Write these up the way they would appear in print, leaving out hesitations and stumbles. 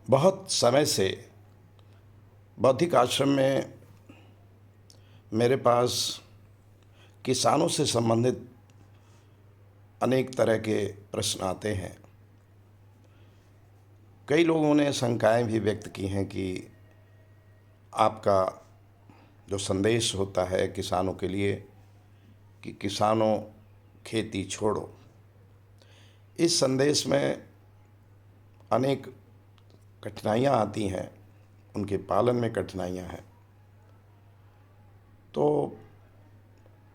बहुत समय से बौद्धिक आश्रम में मेरे पास किसानों से संबंधित अनेक तरह के प्रश्न आते हैं। कई लोगों ने शंकाएं भी व्यक्त की हैं कि आपका जो संदेश होता है किसानों के लिए कि किसानों खेती छोड़ो, इस संदेश में अनेक कठिनाइयाँ आती हैं, उनके पालन में कठिनाइयाँ हैं। तो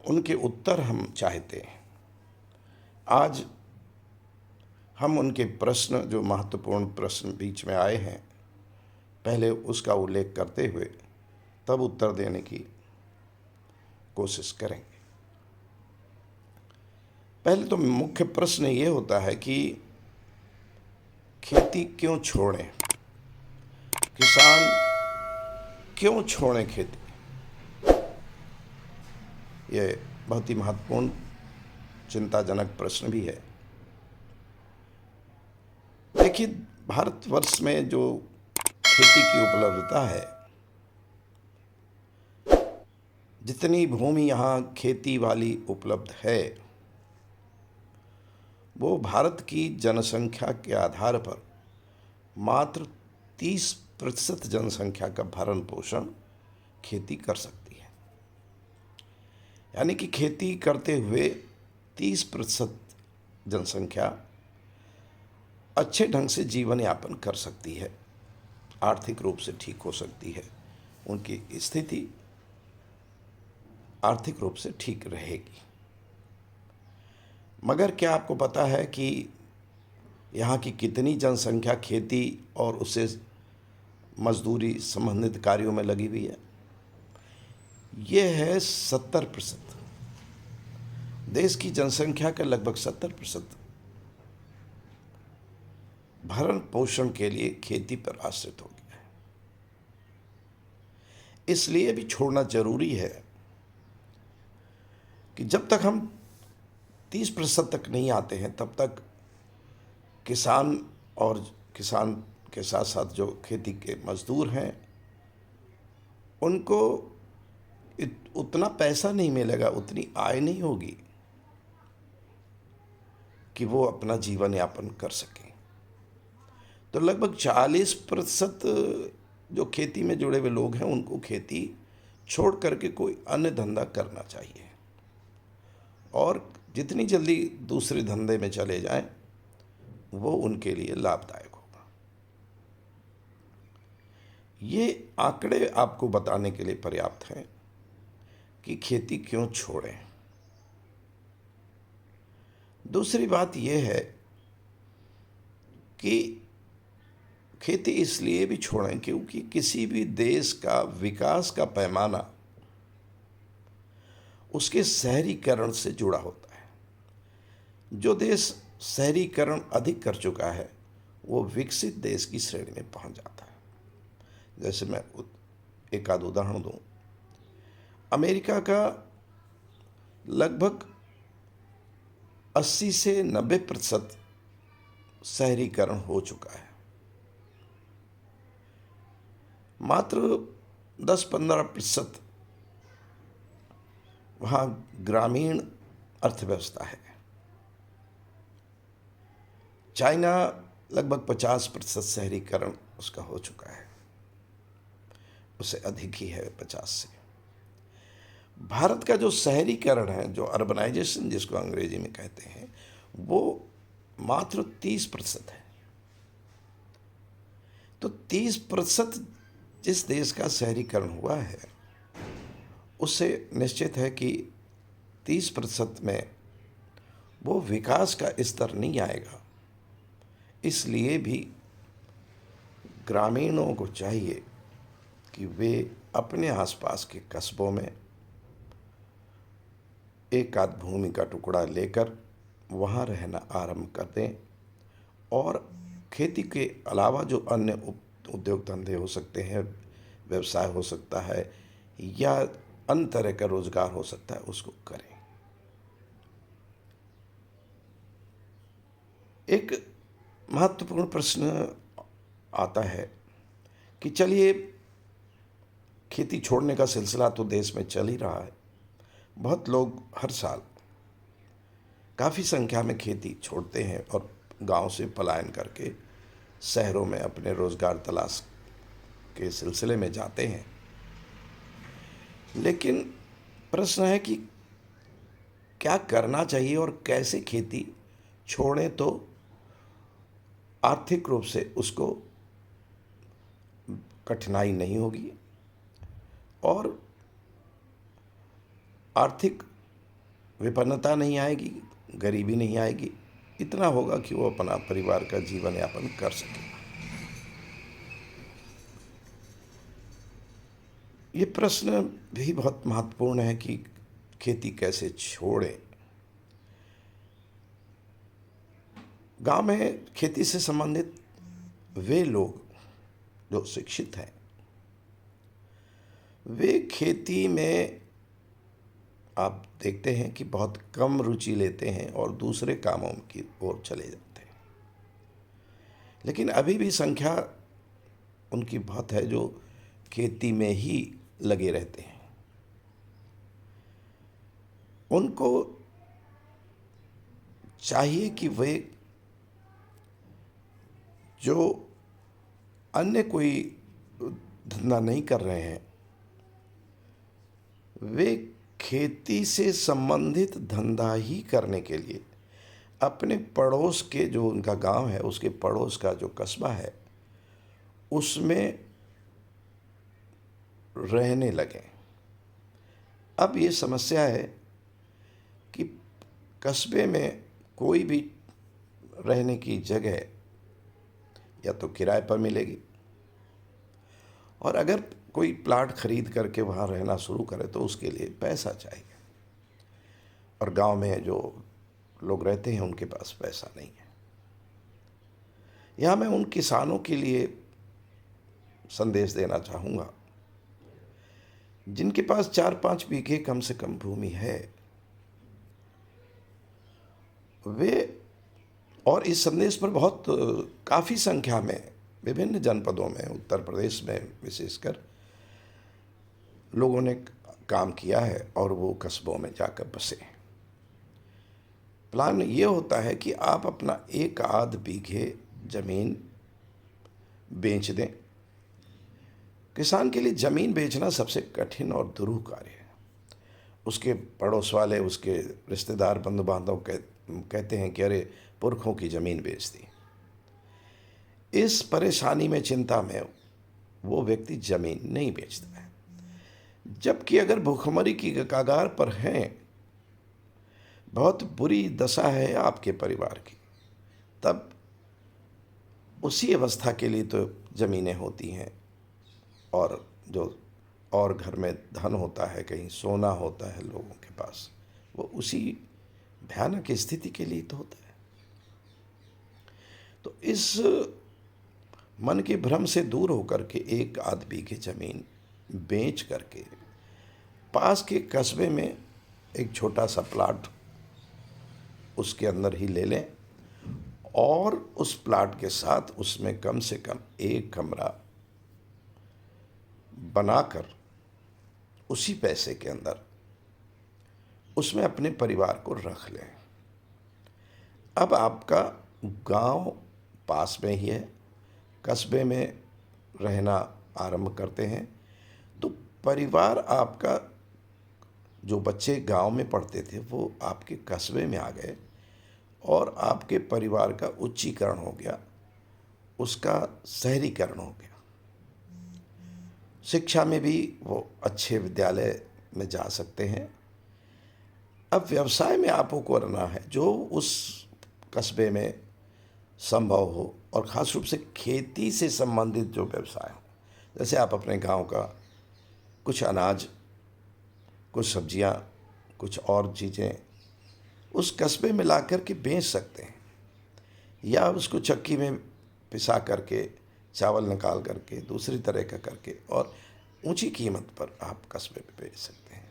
उनके उत्तर हम चाहते हैं। आज हम उनके प्रश्न, जो महत्वपूर्ण प्रश्न बीच में आए हैं, पहले उसका उल्लेख करते हुए तब उत्तर देने की कोशिश करेंगे। पहले तो मुख्य प्रश्न ये होता है कि खेती क्यों छोड़ें, किसान क्यों छोड़ें खेती। ये बहुत ही महत्वपूर्ण चिंताजनक प्रश्न भी है। देखिए, भारतवर्ष में जो खेती की उपलब्धता है, जितनी भूमि यहाँ खेती वाली उपलब्ध है, वो भारत की जनसंख्या के आधार पर मात्र 30% जनसंख्या का भरण पोषण खेती कर सकती है। यानी कि खेती करते हुए 30% जनसंख्या अच्छे ढंग से जीवन यापन कर सकती है, आर्थिक रूप से ठीक हो सकती है, उनकी स्थिति आर्थिक रूप से ठीक रहेगी। मगर क्या आपको पता है कि यहाँ की कितनी जनसंख्या खेती और उससे मजदूरी संबंधित कार्यों में लगी हुई है? ये है 70%। देश की जनसंख्या का लगभग 70% भरण पोषण के लिए खेती पर आश्रित हो गया है। इसलिए भी छोड़ना जरूरी है कि जब तक हम 30% तक नहीं आते हैं, तब तक किसान और किसान के साथ साथ जो खेती के मजदूर हैं, उनको उतना पैसा नहीं मिलेगा, उतनी आय नहीं होगी कि वो अपना जीवन यापन कर सकें। तो लगभग 40% जो खेती में जुड़े हुए लोग हैं, उनको खेती छोड़ करके कोई अन्य धंधा करना चाहिए और जितनी जल्दी दूसरे धंधे में चले जाएं, वो उनके लिए लाभदायक होगा। ये आंकड़े आपको बताने के लिए पर्याप्त हैं कि खेती क्यों छोड़ें। दूसरी बात यह है कि खेती इसलिए भी छोड़ें क्योंकि किसी भी देश का विकास का पैमाना उसके शहरीकरण से जुड़ा होता है। जो देश शहरीकरण अधिक कर चुका है, वो विकसित देश की श्रेणी में पहुंच जाता है। जैसे मैं एक आध उदाहरण दूं, अमेरिका का लगभग 80 से 90% शहरीकरण हो चुका है। मात्र 10-15% वहाँ ग्रामीण अर्थव्यवस्था है। चाइना लगभग 50% शहरीकरण उसका हो चुका है, उससे अधिक ही है, 50 से। भारत का जो शहरीकरण है, जो अर्बनाइजेशन जिसको अंग्रेजी में कहते हैं, वो मात्र 30% है। तो 30% जिस देश का शहरीकरण हुआ है, उससे निश्चित है कि 30% में वो विकास का स्तर नहीं आएगा। इसलिए भी ग्रामीणों को चाहिए कि वे अपने आसपास के कस्बों में एक आध भूमि का टुकड़ा लेकर वहाँ रहना आरंभ कर दें और खेती के अलावा जो अन्य उद्योग धंधे हो सकते हैं, व्यवसाय हो सकता है या अन्य तरह का रोजगार हो सकता है, उसको करें। एक महत्वपूर्ण प्रश्न आता है कि चलिए खेती छोड़ने का सिलसिला तो देश में चल ही रहा है। बहुत लोग हर साल काफ़ी संख्या में खेती छोड़ते हैं और गांव से पलायन करके शहरों में अपने रोज़गार तलाश के सिलसिले में जाते हैं। लेकिन प्रश्न है कि क्या करना चाहिए और कैसे खेती छोड़ें तो आर्थिक रूप से उसको कठिनाई नहीं होगी और आर्थिक विपन्नता नहीं आएगी, गरीबी नहीं आएगी। इतना होगा कि वो अपना परिवार का जीवन यापन कर सके। ये प्रश्न भी बहुत महत्वपूर्ण है कि खेती कैसे छोड़ें। गांव में खेती से संबंधित वे लोग जो शिक्षित हैं, वे खेती में आप देखते हैं कि बहुत कम रुचि लेते हैं और दूसरे कामों की ओर चले जाते हैं। लेकिन अभी भी संख्या उनकी बहुत है जो खेती में ही लगे रहते हैं। उनको चाहिए कि वे जो अन्य कोई धंधा नहीं कर रहे हैं, वे खेती से संबंधित धंधा ही करने के लिए अपने पड़ोस के जो उनका गांव है, उसके पड़ोस का जो कस्बा है, उसमें रहने लगे। अब ये समस्या है कि कस्बे में कोई भी रहने की जगह या तो किराए पर मिलेगी, और अगर कोई प्लाट खरीद करके वहाँ रहना शुरू करे तो उसके लिए पैसा चाहिए, और गांव में जो लोग रहते हैं उनके पास पैसा नहीं है। यहाँ मैं उन किसानों के लिए संदेश देना चाहूँगा जिनके पास 4-5 बीघे कम से कम भूमि है। वे, और इस संदेश पर बहुत काफ़ी संख्या में विभिन्न जनपदों में, उत्तर प्रदेश में विशेषकर, लोगों ने काम किया है और वो कस्बों में जाकर बसे। प्लान ये होता है कि आप अपना 1-8 बीघे ज़मीन बेच दें। किसान के लिए ज़मीन बेचना सबसे कठिन और दुरूह कार्य है। उसके पड़ोस वाले, उसके रिश्तेदार, बंधु बांधव कहते हैं कि अरे पुरखों की ज़मीन बेच दी। इस परेशानी में, चिंता में वो व्यक्ति ज़मीन नहीं बेचता है। जबकि अगर भूखमरी की कगार पर हैं, बहुत बुरी दशा है आपके परिवार की, तब उसी अवस्था के लिए तो ज़मीनें होती हैं, और जो और घर में धन होता है, कहीं सोना होता है लोगों के पास, वो उसी भयानक स्थिति के लिए तो होता है। तो इस मन के भ्रम से दूर होकर के 1-8 बीघे ज़मीन बेच करके पास के कस्बे में एक छोटा सा प्लाट उसके अंदर ही ले लें, और उस प्लाट के साथ उसमें कम से कम एक कमरा बनाकर उसी पैसे के अंदर उसमें अपने परिवार को रख लें। अब आपका गांव पास में ही है, कस्बे में रहना आरंभ करते हैं, तो परिवार आपका, जो बच्चे गांव में पढ़ते थे वो आपके कस्बे में आ गए, और आपके परिवार का उच्चीकरण हो गया, उसका शहरीकरण हो गया। शिक्षा में भी वो अच्छे विद्यालय में जा सकते हैं। अब व्यवसाय में आपको करना है जो उस कस्बे में संभव हो, और ख़ास रूप से खेती से संबंधित जो व्यवसाय हो। जैसे आप अपने गांव का कुछ अनाज, कुछ सब्जियां, कुछ और चीज़ें उस कस्बे में ला कर के बेच सकते हैं, या उसको चक्की में पिसा करके, चावल निकाल करके, दूसरी तरह का करके, और ऊंची कीमत पर आप कस्बे में बेच सकते हैं।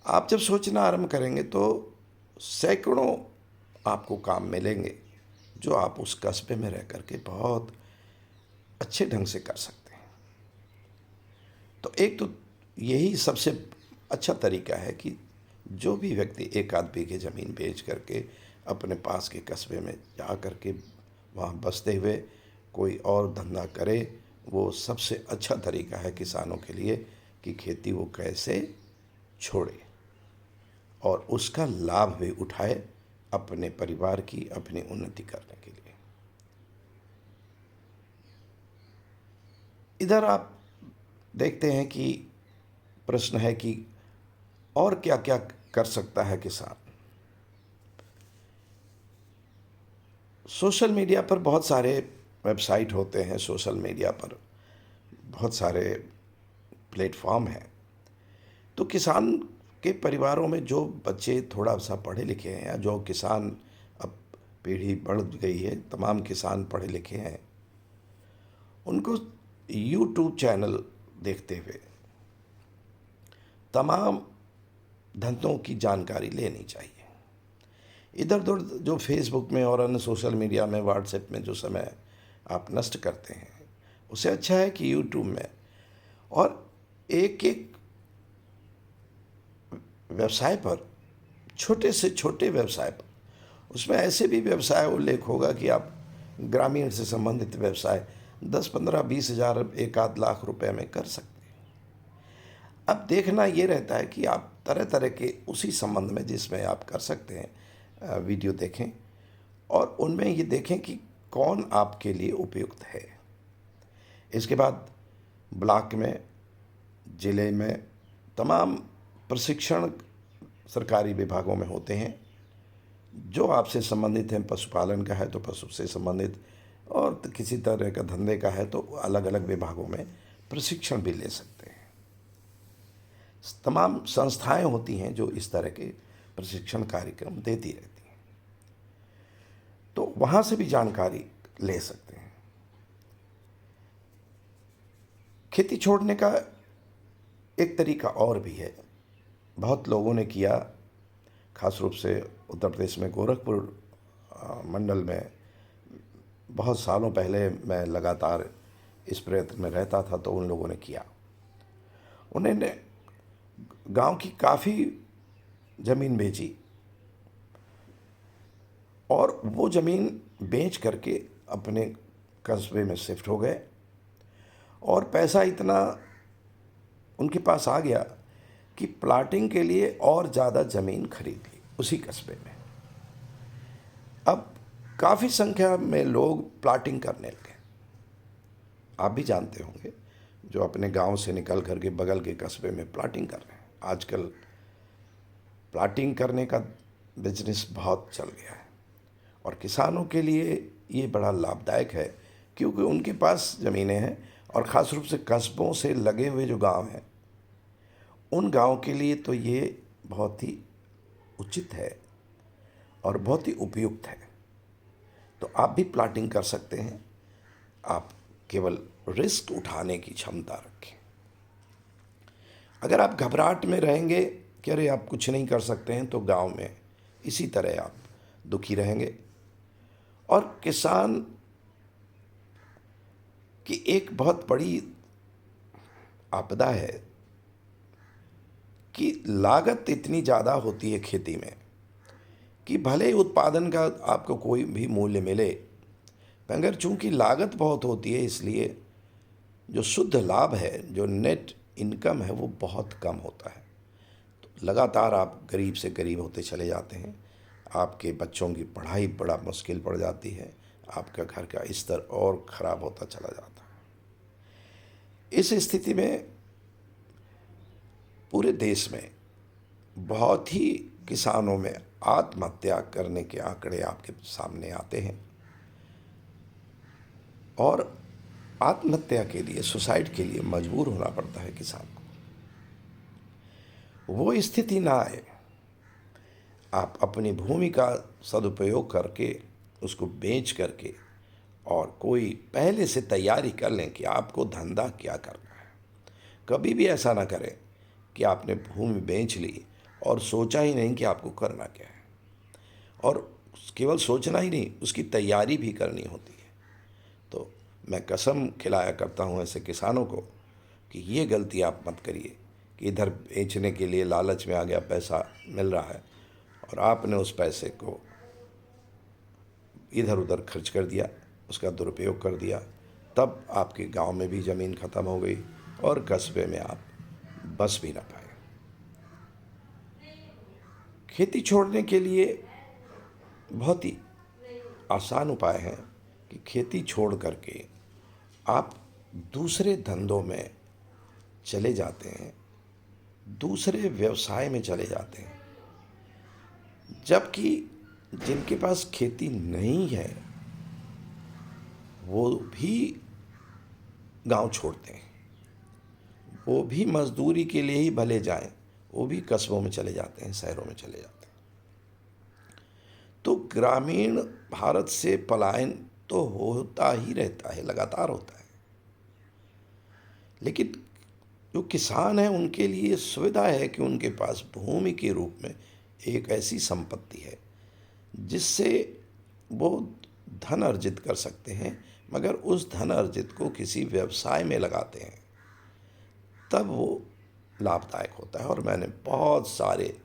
आप जब सोचना आरंभ करेंगे तो सैकड़ों आपको काम मिलेंगे जो आप उस कस्बे में रह कर के बहुत अच्छे ढंग से कर सकते हैं। तो एक तो यही सबसे अच्छा तरीका है कि जो भी व्यक्ति एक आध बीघे ज़मीन बेच करके अपने पास के कस्बे में जा कर के वहाँ बसते हुए कोई और धंधा करे, वो सबसे अच्छा तरीका है किसानों के लिए कि खेती वो कैसे छोड़े और उसका लाभ भी उठाए अपने परिवार की, अपनी उन्नति करने के लिए। इधर आप देखते हैं कि प्रश्न है कि और क्या क्या कर सकता है किसान। सोशल मीडिया पर बहुत सारे वेबसाइट होते हैं, सोशल मीडिया पर बहुत सारे प्लेटफॉर्म हैं। तो किसान के परिवारों में जो बच्चे थोड़ा सा पढ़े लिखे हैं या जो किसान, अब पीढ़ी बढ़ गई है, तमाम किसान पढ़े लिखे हैं, उनको यूट्यूब चैनल देखते हुए तमाम धंधों की जानकारी लेनी चाहिए। इधर उधर जो फेसबुक में और अन्य सोशल मीडिया में, व्हाट्सएप में जो समय आप नष्ट करते हैं, उससे अच्छा है कि यूट्यूब में और एक एक व्यवसाय पर, छोटे से छोटे व्यवसाय पर, उसमें ऐसे भी व्यवसाय उल्लेख होगा कि आप ग्रामीण से संबंधित व्यवसाय 10-15-20 हज़ार, 1-आध लाख रुपए में कर सकते हैं। अब देखना ये रहता है कि आप तरह तरह के उसी संबंध में जिसमें आप कर सकते हैं वीडियो देखें और उनमें ये देखें कि कौन आपके लिए उपयुक्त है। इसके बाद ब्लॉक में, ज़िले में तमाम प्रशिक्षण सरकारी विभागों में होते हैं जो आपसे संबंधित हैं। पशुपालन का है तो पशु से संबंधित, और किसी तरह का धंधे का है तो अलग अलग विभागों में प्रशिक्षण भी ले सकते हैं। तमाम संस्थाएं होती हैं जो इस तरह के प्रशिक्षण कार्यक्रम देती रहती हैं, तो वहाँ से भी जानकारी ले सकते हैं। खेती छोड़ने का एक तरीका और भी है, बहुत लोगों ने किया, खास रूप से उत्तर प्रदेश में गोरखपुर मंडल में बहुत सालों पहले मैं लगातार इस प्रयत्न में रहता था, तो उन लोगों ने किया। उन्होंने गांव की काफ़ी ज़मीन बेची और वो ज़मीन बेच करके अपने कस्बे में शिफ्ट हो गए और पैसा इतना उनके पास आ गया कि प्लाटिंग के लिए और ज़्यादा ज़मीन खरीद ली उसी कस्बे में। अब काफ़ी संख्या में लोग प्लाटिंग करने लगे। आप भी जानते होंगे, जो अपने गांव से निकल करके बगल के कस्बे में प्लाटिंग कर रहे हैं। आजकल प्लाटिंग करने का बिजनेस बहुत चल गया है और किसानों के लिए ये बड़ा लाभदायक है क्योंकि उनके पास ज़मीनें हैं और ख़ास रूप से कस्बों से लगे हुए जो गांव हैं, उन गांव के लिए तो ये बहुत ही उचित है और बहुत ही उपयुक्त है। तो आप भी प्लाटिंग कर सकते हैं, आप केवल रिस्क उठाने की क्षमता रखें। अगर आप घबराहट में रहेंगे कि अरे आप कुछ नहीं कर सकते हैं, तो गांव में इसी तरह आप दुखी रहेंगे। और किसान की एक बहुत बड़ी आपदा है कि लागत इतनी ज़्यादा होती है खेती में कि भले ही उत्पादन का आपको कोई भी मूल्य मिले, मगर चूंकि लागत बहुत होती है, इसलिए जो शुद्ध लाभ है, जो नेट इनकम है, वो बहुत कम होता है। तो लगातार आप गरीब से गरीब होते चले जाते हैं, आपके बच्चों की पढ़ाई बड़ा मुश्किल पड़ जाती है, आपका घर का स्तर और ख़राब होता चला जाता है। इस स्थिति में पूरे देश में बहुत ही किसानों में आत्महत्या करने के आंकड़े आपके सामने आते हैं और आत्महत्या के लिए, सुसाइड के लिए मजबूर होना पड़ता है किसान को। वो स्थिति ना आए, आप अपनी भूमि का सदुपयोग करके, उसको बेच करके और कोई पहले से तैयारी कर लें कि आपको धंधा क्या करना है। कभी भी ऐसा ना करें कि आपने भूमि बेच ली और सोचा ही नहीं कि आपको करना क्या है। और केवल सोचना ही नहीं, उसकी तैयारी भी करनी होती है। तो मैं कसम खिलाया करता हूँ ऐसे किसानों को कि ये गलती आप मत करिए कि इधर बेचने के लिए लालच में आ गया, पैसा मिल रहा है और आपने उस पैसे को इधर उधर खर्च कर दिया, उसका दुरुपयोग कर दिया, तब आपके गांव में भी ज़मीन ख़त्म हो गई और कस्बे में आप बस भी ना पाए। खेती छोड़ने के लिए बहुत ही आसान उपाय हैं कि खेती छोड़ करके आप दूसरे धंधों में चले जाते हैं, दूसरे व्यवसाय में चले जाते हैं। जबकि जिनके पास खेती नहीं है वो भी गांव छोड़ते हैं, वो भी मजदूरी के लिए ही भले जाएं, वो भी कस्बों में चले जाते हैं, शहरों में चले जाते हैं। तो ग्रामीण भारत से पलायन तो होता ही रहता है, लगातार होता है। लेकिन जो किसान हैं उनके लिए सुविधा है कि उनके पास भूमि के रूप में एक ऐसी संपत्ति है जिससे वो धन अर्जित कर सकते हैं, मगर उस धन अर्जित को किसी व्यवसाय में लगाते हैं तब वो लाभदायक होता है। और मैंने बहुत सारे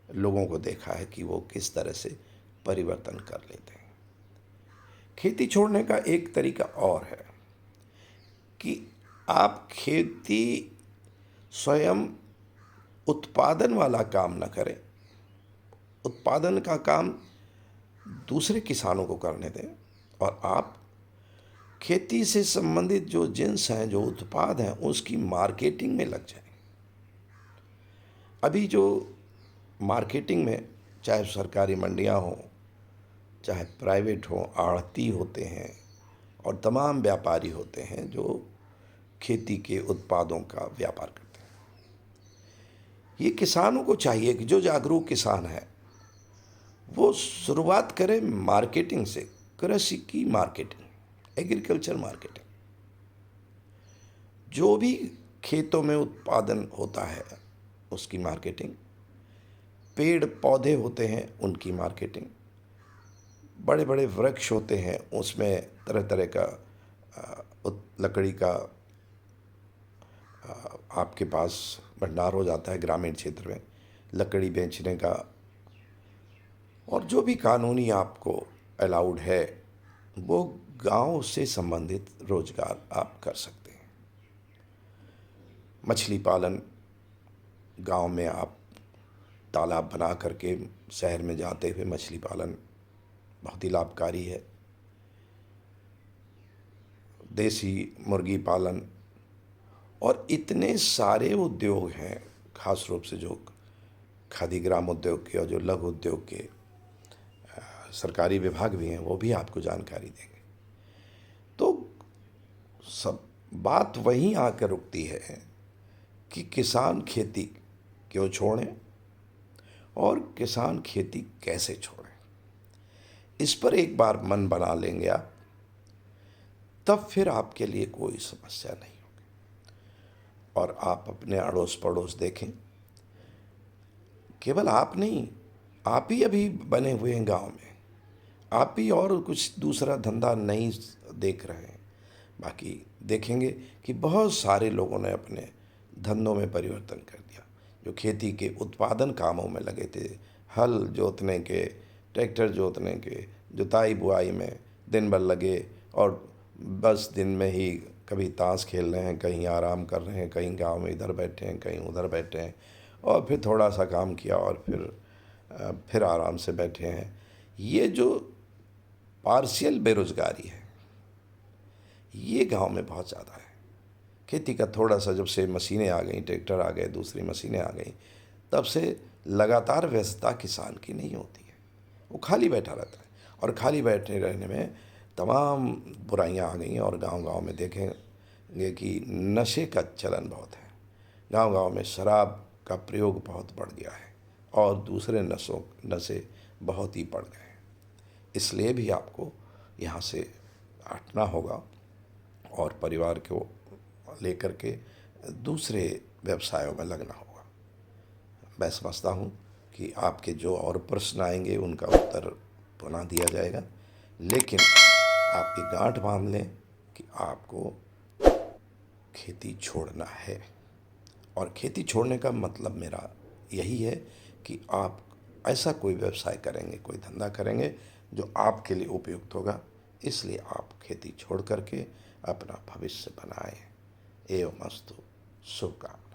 लोगों को देखा है कि वो किस तरह से परिवर्तन कर लेते हैं। खेती छोड़ने का एक तरीका और है कि आप खेती स्वयं उत्पादन वाला काम न करें, उत्पादन का काम दूसरे किसानों को करने दें और आप खेती से संबंधित जो जिन्स हैं, जो उत्पाद हैं, उसकी मार्केटिंग में लग जाएं। अभी जो मार्केटिंग में चाहे सरकारी मंडियां हों, चाहे प्राइवेट हों, आढ़ती होते हैं और तमाम व्यापारी होते हैं जो खेती के उत्पादों का व्यापार करते हैं। ये किसानों को चाहिए कि जो जागरूक किसान है वो शुरुआत करे मार्केटिंग से, कृषि की मार्केटिंग, एग्रीकल्चर मार्केटिंग। जो भी खेतों में उत्पादन होता है उसकी मार्केटिंग, पेड़ पौधे होते हैं उनकी मार्केटिंग, बड़े बड़े वृक्ष होते हैं उसमें तरह तरह का लकड़ी का आपके पास भंडार हो जाता है ग्रामीण क्षेत्र में लकड़ी बेचने का। और जो भी कानूनी आपको अलाउड है वो गांव से संबंधित रोजगार आप कर सकते हैं। मछली पालन, गांव में आप तालाब बना करके शहर में जाते हुए मछली पालन बहुत ही लाभकारी है। देसी मुर्गी पालन और इतने सारे उद्योग हैं, खास रूप से जो खादी ग्राम उद्योग के और जो लघु उद्योग के सरकारी विभाग भी हैं वो भी आपको जानकारी देंगे। तो सब बात वहीं आकर रुकती है कि किसान खेती क्यों छोड़ें और किसान खेती कैसे छोड़ें। इस पर एक बार मन बना लेंगे आप, तब फिर आपके लिए कोई समस्या नहीं होगी। और आप अपने अड़ोस पड़ोस देखें, केवल आप नहीं, आप ही अभी बने हुए हैं गांव में, आप ही और कुछ दूसरा धंधा नहीं देख रहे हैं। बाकी देखेंगे कि बहुत सारे लोगों ने अपने धंधों में परिवर्तन कर दिया। जो खेती के उत्पादन कामों में लगे थे, हल जोतने के, ट्रैक्टर जोतने के, जुताई बुआई में दिन भर लगे और बस दिन में ही कभी ताश खेल रहे हैं, कहीं आराम कर रहे हैं, कहीं गांव में इधर बैठे हैं, कहीं उधर बैठे हैं और फिर थोड़ा सा काम किया और फिर आराम से बैठे हैं। ये जो पार्शियल बेरोज़गारी है ये गांव में बहुत ज़्यादा है। खेती का थोड़ा सा जब से मशीनें आ गई, ट्रैक्टर आ गए, दूसरी मशीनें आ गई, तब से लगातार व्यस्तता किसान की नहीं होती है, वो खाली बैठा रहता है। और खाली बैठे रहने में तमाम बुराइयां आ गई हैं। और गांव-गांव में देखेंगे कि नशे का चलन बहुत है। गांव-गांव में शराब का प्रयोग बहुत बढ़ गया है और दूसरे नशे बहुत ही बढ़ गए हैं। इसलिए भी आपको यहाँ से हटना होगा और परिवार को लेकर के दूसरे व्यवसायों में लगना होगा। मैं समझता हूँ कि आपके जो और प्रश्न आएंगे उनका उत्तर बना दिया जाएगा। लेकिन आप ये गांठ बांध लें कि आपको खेती छोड़ना है। और खेती छोड़ने का मतलब मेरा यही है कि आप ऐसा कोई व्यवसाय करेंगे, कोई धंधा करेंगे जो आपके लिए उपयुक्त होगा। इसलिए आप खेती छोड़ करके अपना भविष्य बनाएं। एवं अस्तु। शुभकामनाएं।